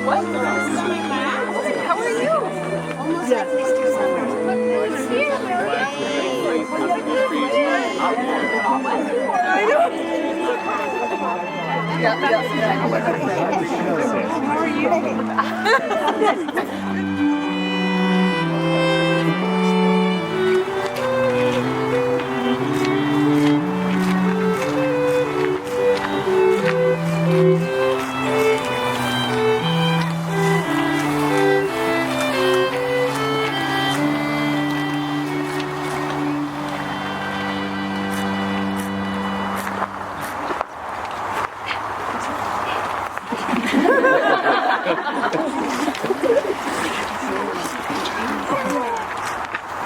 What? How are you? Almost like these 2 summers. I know. How are you?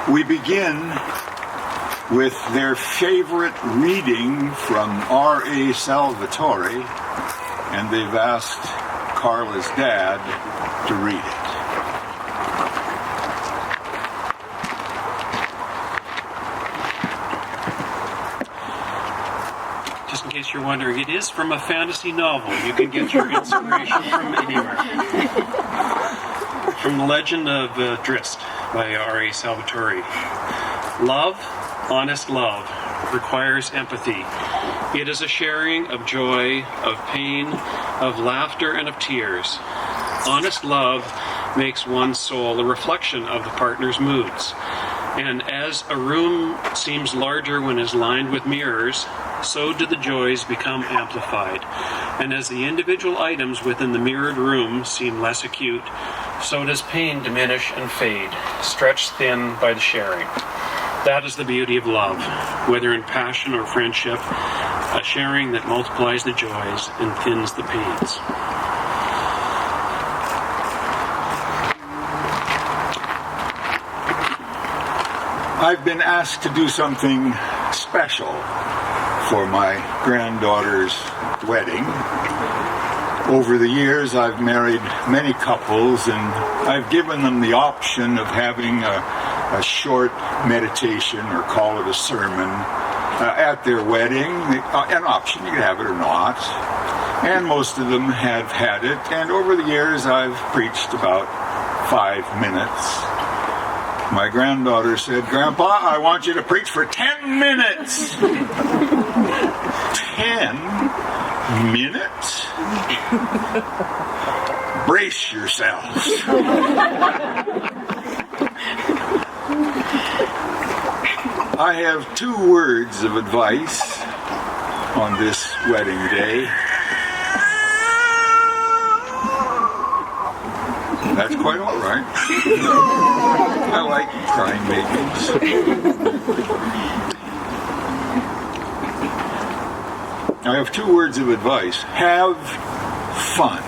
We begin with their favorite reading from R.A. Salvatore, and they've asked Carla's dad to read it. Just in case you're wondering, it is from a fantasy novel. You can get your inspiration from anywhere. From the Legend of Drist by R.A. Salvatore. Love, honest love, requires empathy. It is a sharing of joy, of pain, of laughter, and of tears. Honest love makes one's soul a reflection of the partner's moods. And as a room seems larger when it is lined with mirrors, so do the joys become amplified. And as the individual items within the mirrored room seem less acute, so does pain diminish and fade, stretched thin by the sharing. That is the beauty of love, whether in passion or friendship, a sharing that multiplies the joys and thins the pains. I've been asked to do something special for my granddaughter's wedding. Over the years, I've married many couples, and I've given them the option of having a short meditation, or call it a sermon, at their wedding. An option, you can have it or not. And most of them have had it. And over the years, I've preached about 5 minutes. My granddaughter said, "Grandpa, I want you to preach for 10 minutes." 10 minutes? Brace yourselves. I have 2 words of advice on this wedding day. That's quite all right. I like crying babies. I have 2 words of advice. Have fun.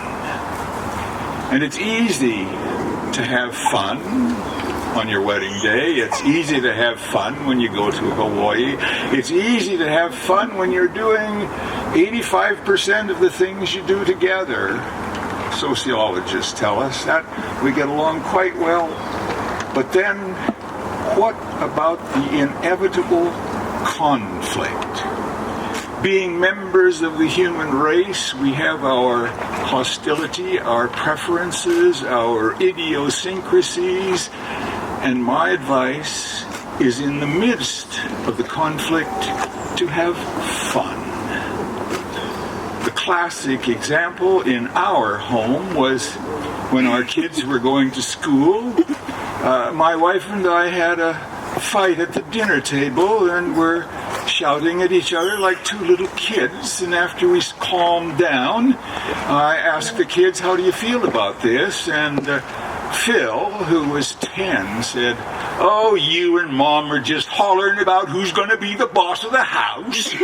And it's easy to have fun on your wedding day. It's easy to have fun when you go to Hawaii. It's easy to have fun when you're doing 85% of the things you do together. Sociologists tell us that we get along quite well. But then, what about the inevitable conflict? Being members of the human race, we have our hostility, our preferences, our idiosyncrasies, and my advice is, in the midst of the conflict, to have fun. The classic example in our home was when our kids were going to school. My wife and I had a fight at the dinner table, and we're shouting at each other like 2 little kids. And after we calmed down, I asked the kids, "How do you feel about this?" And Phil, who was 10, said, "Oh, you and Mom are just hollering about who's going to be the boss of the house."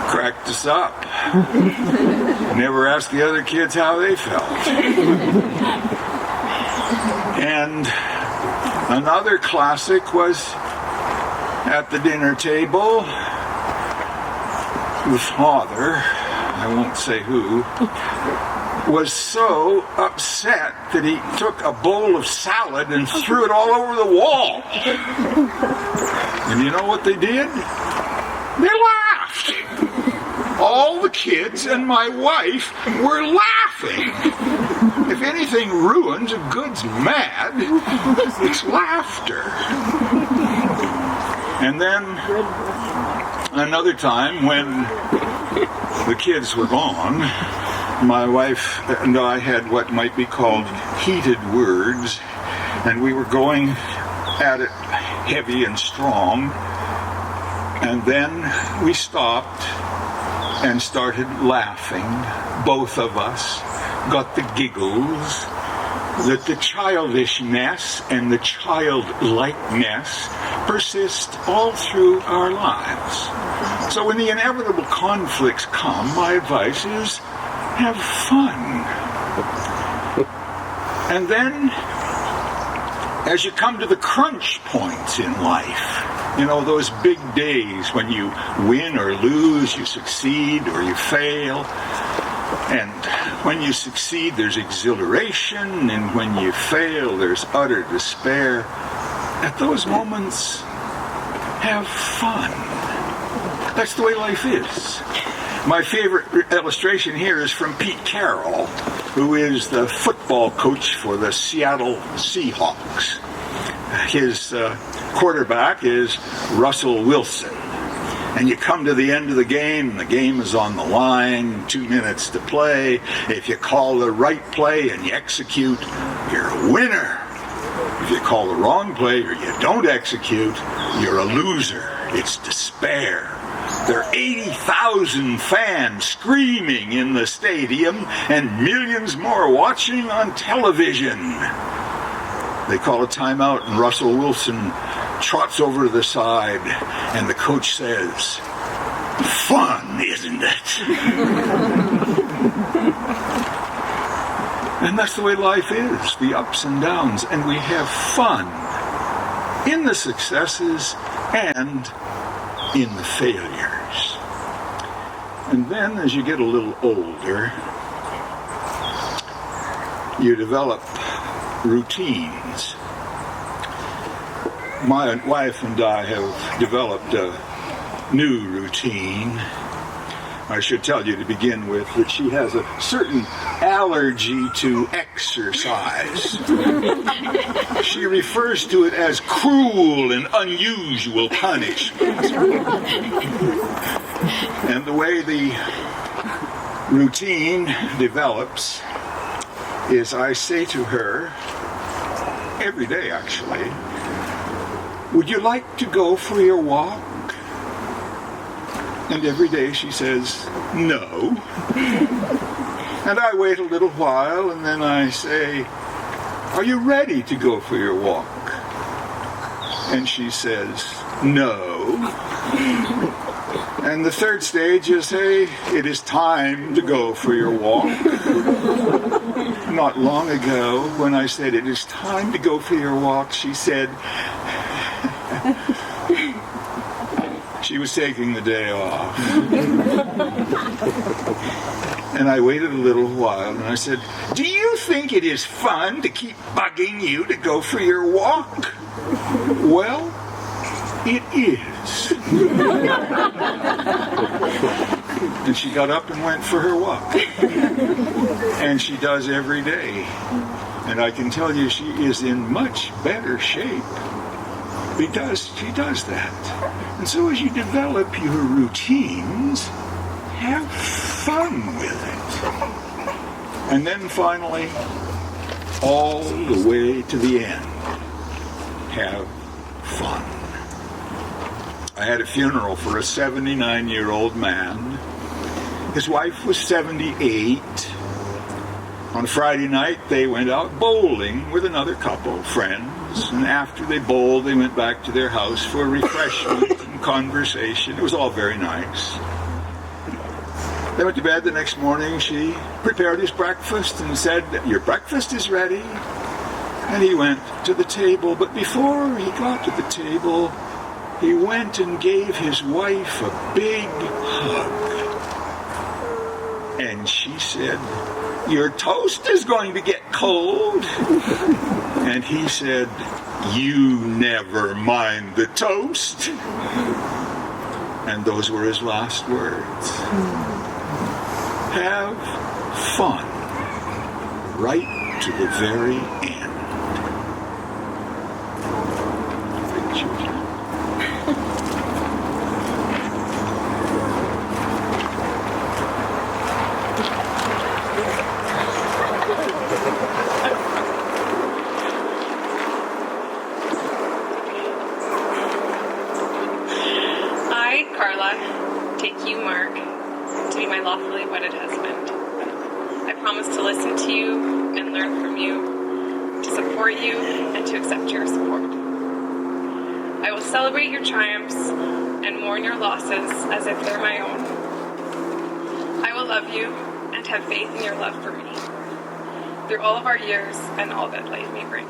Cracked us up. Never asked the other kids how they felt. And another classic was at the dinner table. The father, I won't say who, was so upset that he took a bowl of salad and threw it all over the wall. And you know what they did? They laughed. kids and my wife were laughing. If anything ruins a good's mad, it's laughter. And then another time when the kids were gone, my wife and I had what might be called heated words, and we were going at it heavy and strong, and then we stopped and started laughing. Both of us got the giggles that the childishness and the childlikeness persist all through our lives. So when the inevitable conflicts come, my advice is have fun. And then, as you come to the crunch points in life, you know, those big days when you win or lose, you succeed or you fail. And when you succeed, there's exhilaration, and when you fail, there's utter despair. At those moments, have fun. That's the way life is. My favorite illustration here is from Pete Carroll, who is the football coach for the Seattle Seahawks. His quarterback is Russell Wilson. And you come to the end of the game is on the line, 2 minutes to play. If you call the right play and you execute, you're a winner. If you call the wrong play or you don't execute, you're a loser. It's despair. There are 80,000 fans screaming in the stadium and millions more watching on television. They call a timeout and Russell Wilson trots over to the side and the coach says, "Fun, isn't it?" And that's the way life is, the ups and downs, and we have fun in the successes and in the failures. And then as you get a little older, you develop routines. My wife and I have developed a new routine. I should tell you to begin with that she has a certain allergy to exercise. She refers to it as cruel and unusual punishment. And the way the routine develops is I say to her, every day actually, "Would you like to go for your walk?" And every day she says, "No." And I wait a little while and then I say, "Are you ready to go for your walk?" And she says, "No." And the third stage is, "Hey, it is time to go for your walk." Not long ago, when I said, "It is time to go for your walk," she said, she was taking the day off. And I waited a little while and I said, "Do you think it is fun to keep bugging you to go for your walk?" "Well, it is." And she got up and went for her walk. And she does every day. And I can tell you she is in much better shape because she does that. And so as you develop your routines, have fun with it. And then finally, all the way to the end, have fun. I had a funeral for a 79-year-old man. His wife was 78. On Friday night, they went out bowling with another couple, friends, and after they bowled, they went back to their house for refreshment and conversation. It was all very nice. They went to bed the next morning. She prepared his breakfast and said, "Your breakfast is ready." And he went to the table, but before he got to the table, he went and gave his wife a big hug. And she said, "Your toast is going to get cold." And he said, "You never mind the toast." And those were his last words. have fun right to the very end. Big children. I, Carla, take you, Mark, to be my lawfully wedded husband. I promise to listen to you and learn from you, to support you and to accept your support. I will celebrate your triumphs and mourn your losses as if they're my own. I will love you and have faith in your love for me through all of our years and all that life may bring.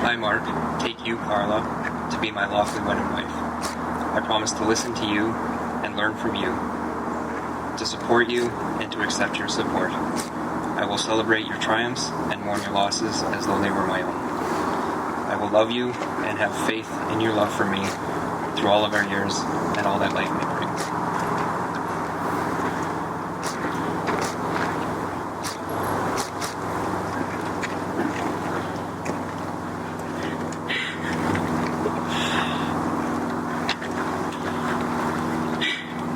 I, Mark, take you, Carla, to be my lawfully wedded wife. I promise to listen to you and learn from you, to support you and to accept your support. I will celebrate your triumphs and mourn your losses as though they were my own. I will love you and have faith in your love for me through all of our years and all that life may bring.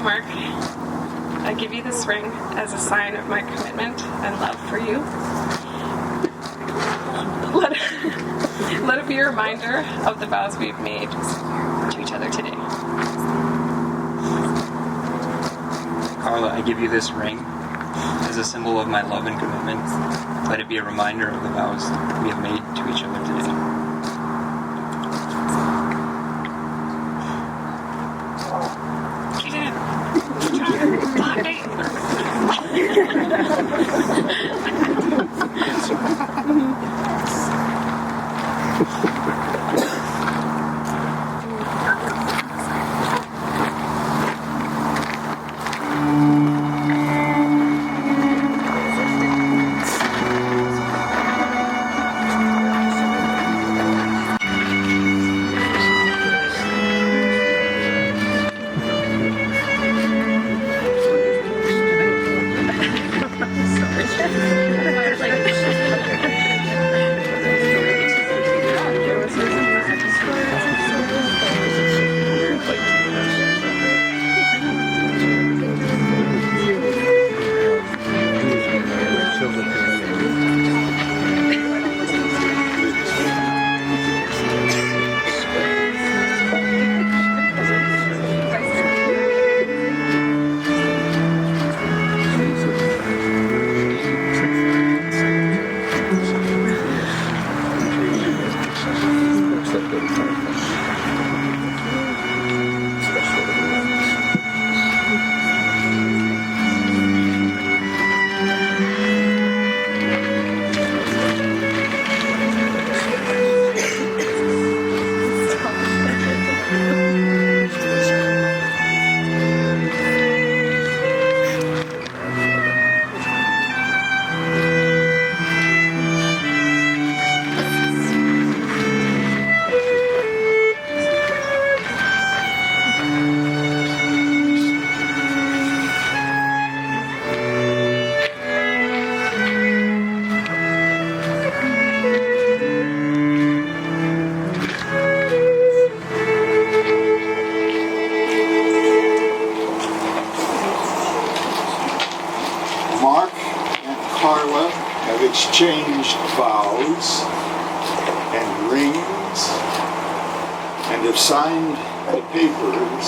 Mark, I give you this ring as a sign of my commitment and love for you. Let it be a reminder of the vows we've made to each other today. Carla, I give you this ring as a symbol of my love and commitment. Let it be a reminder of the vows we have made to each other today. Mark and Carla have exchanged vows and rings and have signed the papers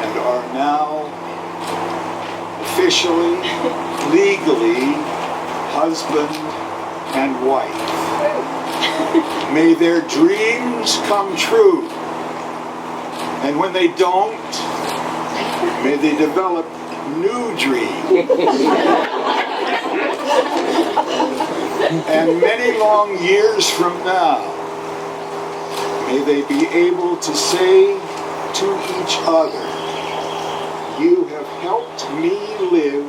and are now officially, legally husband and wife. May their dreams come true. And when they don't, may they develop new dreams. And many long years from now, may they be able to say to each other, "You have helped me live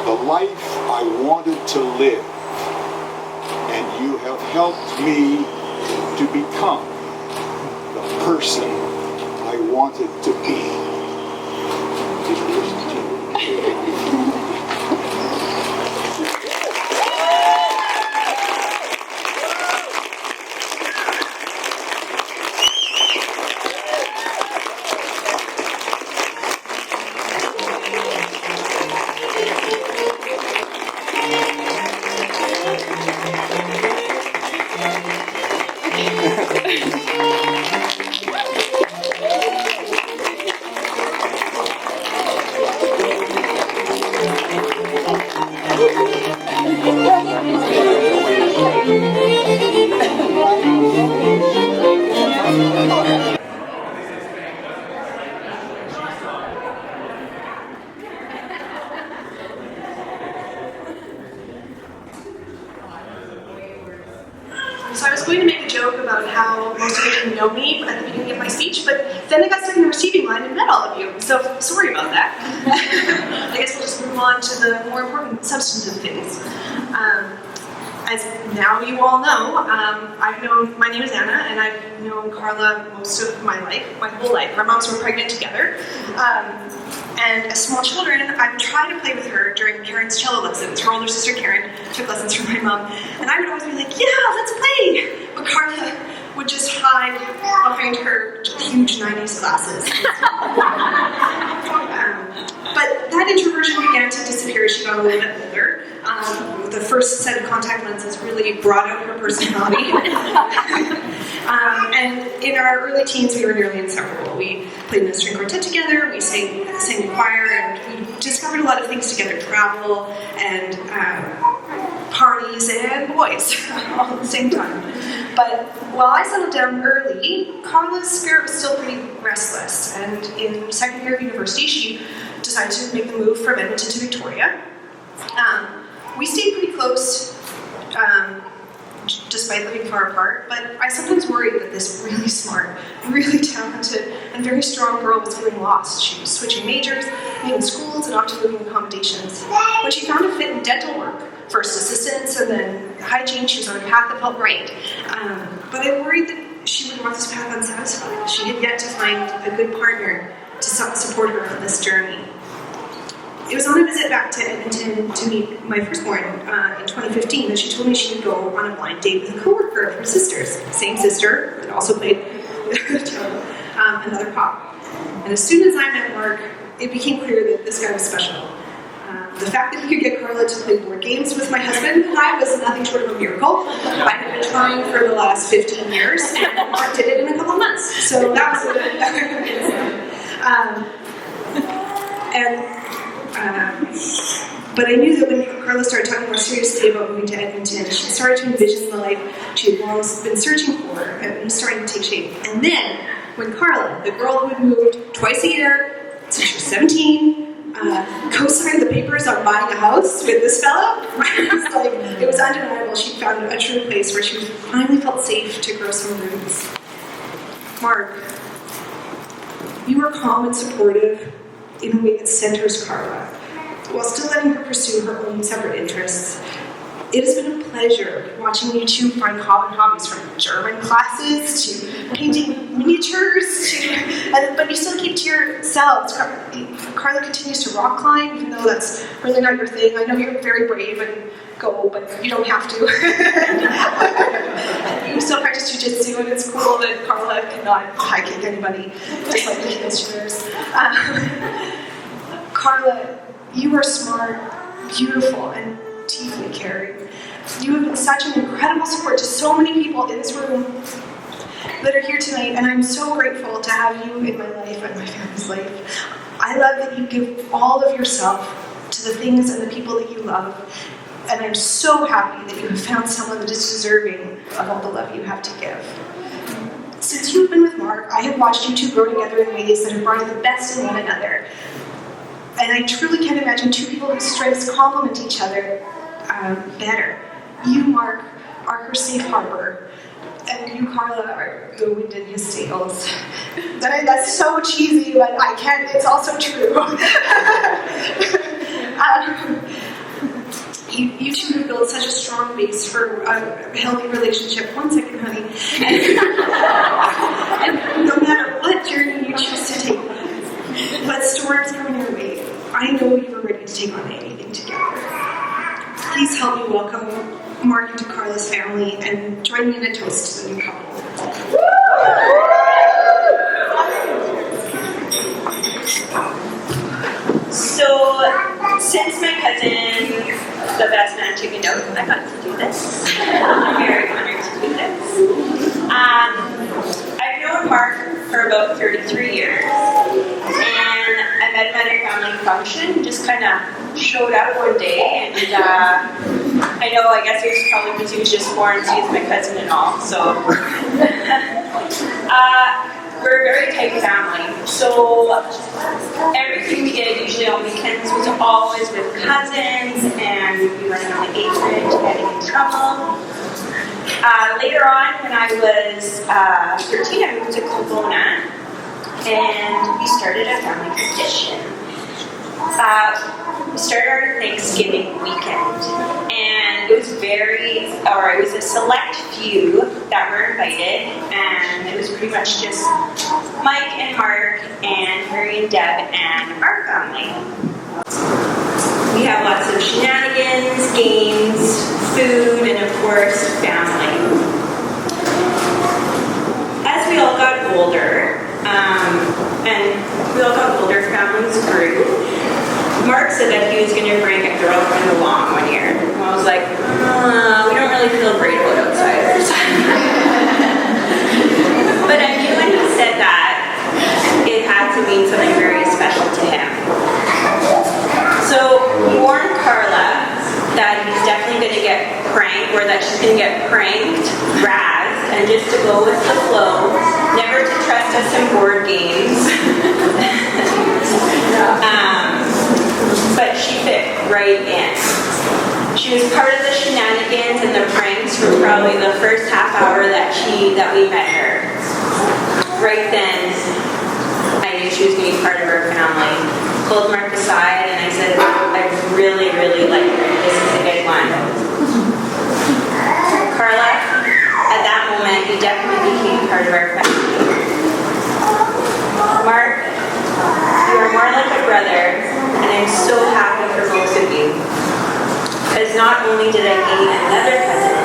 the life I wanted to live, and you have helped me to become the person I wanted to be. So I was going to make a joke about how most of you didn't know me at the beginning of my speech, but then I got stuck in the receiving line and met all of you. So sorry about that. I guess we'll just move on to the more important substantive things. As now you all know, my name is Anna, and I've known Carla most of my life, my whole life. Our moms were pregnant together. And as small children, I would try to play with her during Karen's cello lessons. Her older sister Karen took lessons from my mom. And I would always be like, yeah, let's play! But Carla would just hide behind her huge 90s glasses. But that introversion began to disappear as she got a little bit older. The first set of contact lenses really brought out her personality. And in our early teens, we were nearly inseparable. We played in a string quartet together, we sang in choir, and we discovered a lot of things together, travel, and parties, and boys, all at the same time. But while I settled down early, Carla's spirit was still pretty restless, and in second year of university, she decided to make the move from Edmonton to Victoria. We stayed pretty close, despite living far apart, but I sometimes worried that this really smart, really talented, and very strong girl was feeling lost. She was switching majors, moving schools, and often moving accommodations. When she found a fit in dental work, first assistance and then hygiene, she was on a path that felt right. But I worried that she would walk this path unsatisfied. She had yet to find a good partner to support her on this journey. It was on a visit back to Edmonton to meet my firstborn in 2015 that she told me she would go on a blind date with a coworker of her sister's. Same sister, that also played another pop. And as soon as I met Mark, it became clear that this guy was special. The fact that he could get Carla to play board games with my husband and I was nothing short of a miracle. I had been trying for the last 15 years, and Mark did it in a couple of months. So that was a good but I knew that when Carla started talking more seriously about moving to Edmonton, she started to envision the life she had long been searching for, and it was starting to take shape. And then, when Carla, the girl who had moved twice a year since she was 17, co-signed the papers on buying a house with this fella, it was undeniable she found a true place where she finally felt safe to grow some roots. Mark, you were calm and supportive in a way that centers Carla, while still letting her pursue her own separate interests. It has been a pleasure watching you two find common hobbies, from German classes to painting miniatures, but you still keep to yourselves. Carla continues to rock climb, even though that's really not your thing. I know you're very brave and go, but you don't have to. You still practice jiu-jitsu, and it's cool that Carla cannot high kick anybody, just like the kids yours. Carla, you are smart, beautiful, and deeply caring. You have been such an incredible support to so many people in this room that are here tonight, and I'm so grateful to have you in my life and my family's life. I love that you give all of yourself to the things and the people that you love, and I'm so happy that you have found someone that is deserving of all the love you have to give. Since you've been with Mark, I have watched you two grow together in ways that have brought out the best in one another. And I truly can't imagine two people whose strengths complement each other better. You, Mark, are her safe harbor, and you, Carla, are the wind in his sails. That's so cheesy, but I can't, it's also true. You two have built such a strong base for a healthy relationship. 1 second, honey. And the I know you are ready to take on anything together. Please help me welcome Mark into Carla's family and join me in a toast to the new couple. So, since my cousin, the best man chicken note, I got to do this. I'm very honored to do this. I've known Mark for about 33 years, and I met him at a family function, just kind of showed up one day, and I guess it was probably because he was just born, so he's my cousin and all, so. We're a very tight family, so everything we did, usually on weekends, was always with cousins, and we'd be running on the acreage, getting in trouble. Later on, when I was 13, I moved to Kelowna, and we started a family tradition. We started our Thanksgiving weekend, and it was a select few that were invited, and it was pretty much just Mike and Mark and Harry and Deb and our family. We have lots of shenanigans, games, food, and of course, family. As we all got older, families grew. Mark said that he was going to bring a girlfriend along one year. And I was like, we don't really feel great about outsiders. But I knew when he said that, it had to mean something very special to him. So he warned Carla that he's definitely going to get pranked, or that she's going to get pranked, razzed, and just to go with the flow, never to trust us in board games. But she fit right in. She was part of the shenanigans and the pranks for probably the first half hour that we met her. Right then, I knew she was going to be part of our family. Pulled Mark aside and I said, I really, really like her. This is a good one. Carla, at that moment, you definitely became part of our family. Mark, you are more like a brother, and I'm so happy for both of you. Because not only did I gain another cousin,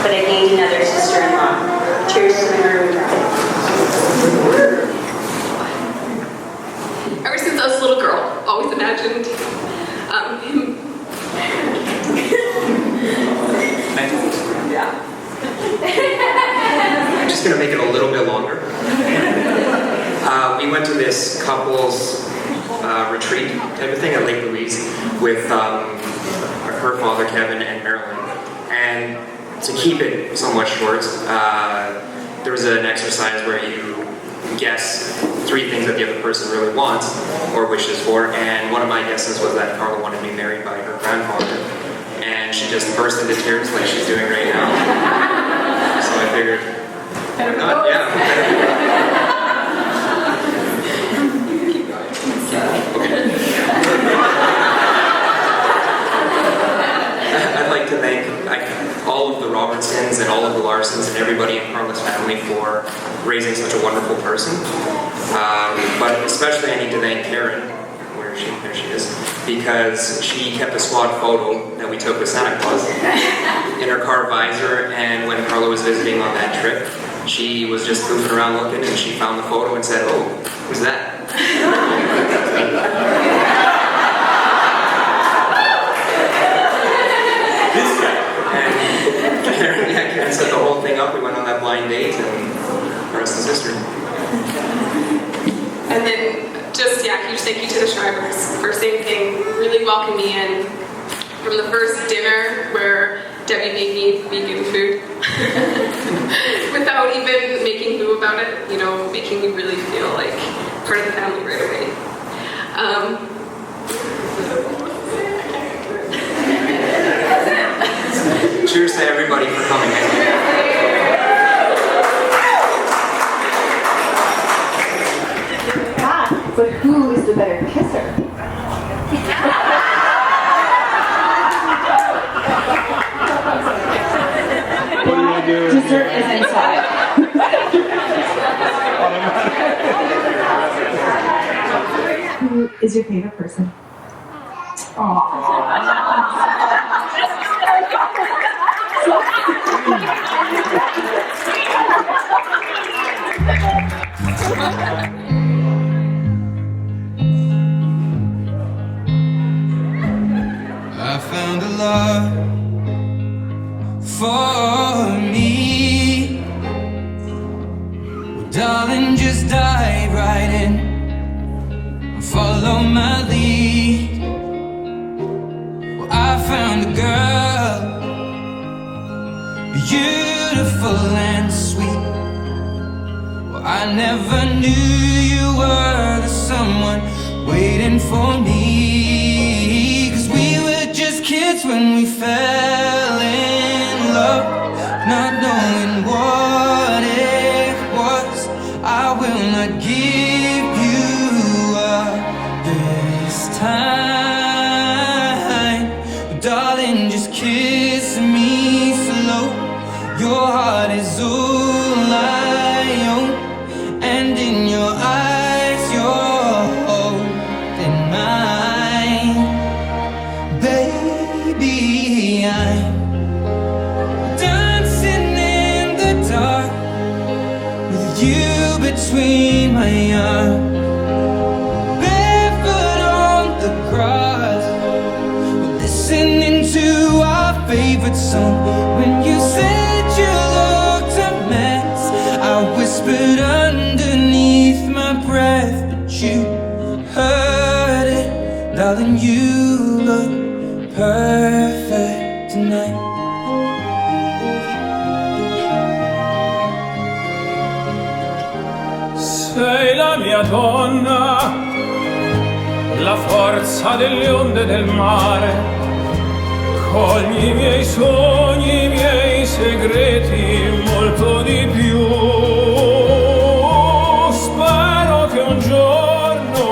but I gained another sister-in-law. Cheers to the maroon drive. Ever since I was a little girl, always imagined him. Yeah. I'm just going to make it a little bit longer. We went to this couple's retreat type of thing at Lake Louise with her father, Kevin, and Marilyn. And to keep it somewhat short, there was an exercise where you guess 3 things that the other person really wants or wishes for, and one of my guesses was that Carla wanted to be married by her grandfather, and she just burst into tears like she's doing right now. So I figured, why not? Yeah. Okay. I'd like to thank all of the Robertsons and all of the Larsons and everybody in Carla's family for raising such a wonderful person. But especially I need to thank Karen, there she is, because she kept a squad photo that we took with Santa Claus in her car visor, and when Carla was visiting on that trip, she was just goofing around looking and she found the photo and said, "Oh, who's that?" And Karen set the whole thing up. We went on that blind date, and the rest is history. And then huge thank you to the Shrivers for same thing, really welcomed me in from the first dinner where Debbie made me vegan food without even making boo about it, making me really feel like part of the family right away. Cheers to everybody for coming in. But who is the better kisser? What are you doing? Dessert is inside. Who is your favorite person? I found a love for me. Well, darling, just dive right in and follow my lead. Well, I found a girl, beautiful and sweet. Well, I never knew you were the someone waiting for me. 'Cause we were just kids when we fell in love, not knowing what it was. I will not give you up this time. But darling, just kiss me slow. Your heart is all I own, and in your eyes you're holding mine. Baby, I'm dancing in the dark with you between my arms, barefoot on the grass, listening to our favorite song. When you said you looked a mess, I whispered underneath my breath, but you heard it. Darling, you look perfect tonight. Sei la mia donna, la forza delle onde del mare. Cogli i miei sogni, i miei segreti, molto di più. Spero che un giorno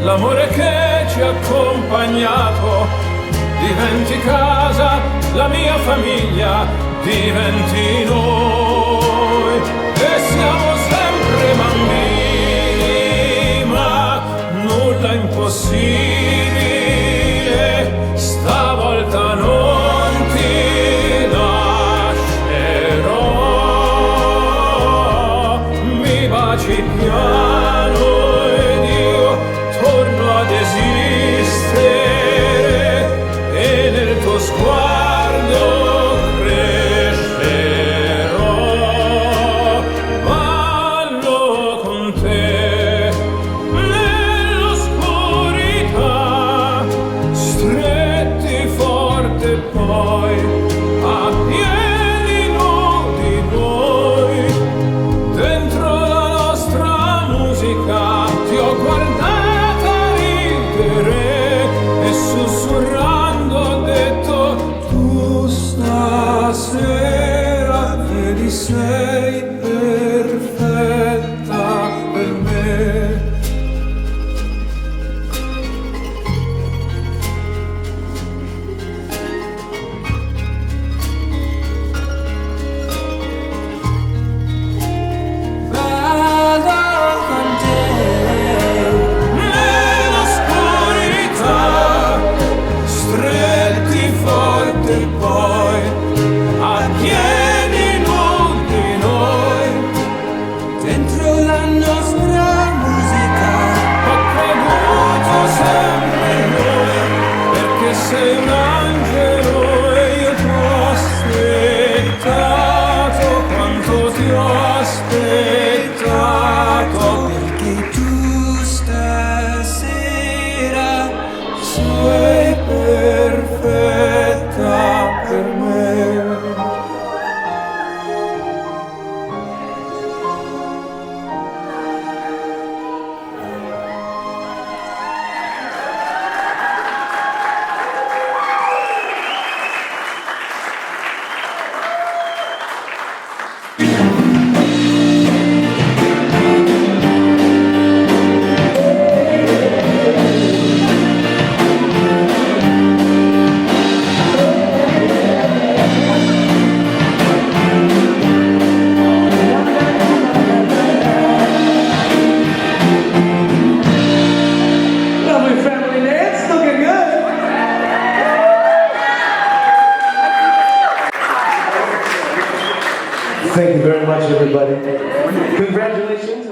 l'amore che ci ha accompagnato diventi casa, la mia famiglia diventi noi. E siamo sempre bambini, ma nulla impossibile. Stavolta non ti lascerò. Mi baci piano ed io torno ad esistere, e nel tuo sguardo crescerò. Ballo con te nell'oscurità, stretti forte poi a piedi nudi noi. Dentro la nostra musica ti ho guardata ridere e sussurrando ho detto: tu stasera vedi sei perfetta per me. Ballo con te Nell'oscurità, stretti forte poi a piedi nudi noi. dentro la nostra musica. Ho creduto sempre in noi, perché sei un angelo e io ti ho aspettato quanto ti ho aspettato. Perché tu stasera Sei perfetta per me. much, everybody. Congratulations.